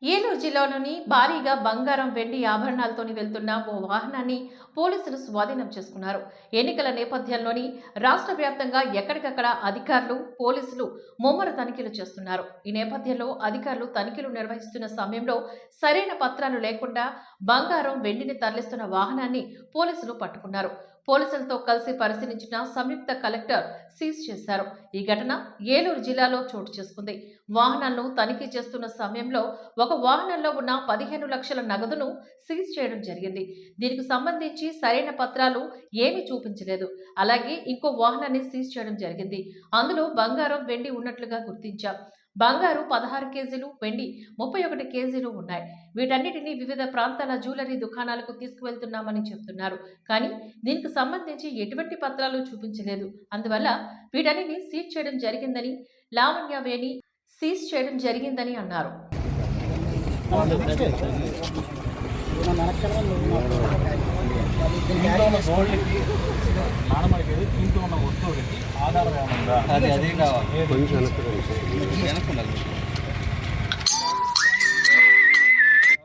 ఏలూరు జిల్లాలోని భారీగా బంగారం వెండి ఆభరణాలతోని వెళ్తున్న ఓ వాహనాన్ని పోలీసులు స్వాధీనం చేసుకున్నారు. ఎన్నికల నేపథ్యంలోని రాష్ట్ర వ్యాప్తంగా ఎక్కడికక్కడ అధికారులు పోలీసులు ముమ్మర తనిఖీలు చేస్తున్నారు. ఈ నేపథ్యంలో అధికారులు తనిఖీలు నిర్వహిస్తున్న సమయంలో సరైన పత్రాలు లేకుండా బంగారం వెండిని తరలిస్తున్న వాహనాన్ని పోలీసులు పట్టుకున్నారు. పోలీసులతో కలిసి పరిశీలించిన సంయుక్త కలెక్టర్ సీజ్ చేశారు. ఈ ఘటన ఏలూరు జిల్లాలో చోటు చేసుకుంది. వాహనాలను తనిఖీ చేస్తున్న సమయంలో ఒక వాహనంలో ఉన్న 15 లక్షల నగదును సీజ్ చేయడం జరిగింది. దీనికి సంబంధించి సరైన పత్రాలు ఏమీ చూపించలేదు. అలాగే ఇంకో వాహనాన్ని సీజ్ చేయడం జరిగింది. అందులో బంగారం వెండి ఉన్నట్లుగా గుర్తించాం. బంగారు 16 కేజీలు, వెండి 31 కేజీలు ఉన్నాయి. వీటన్నిటిని వివిధ ప్రాంతాల జ్యువెలరీ దుకాణాలకు తీసుకువెళ్తున్నామని చెబుతున్నారు. కానీ దీనికి సంబంధించి ఎటువంటి పత్రాలు చూపించలేదు. అందువల్ల వీటన్నిటిని సీజ్ చేయడం జరిగిందని లావణ్యవేణి సీజ్ చేయడం జరిగిందని అన్నారు. దీంట్లో ఉన్న వస్తువులకి ఆధారం ఏమన్నా? అది కావాలి.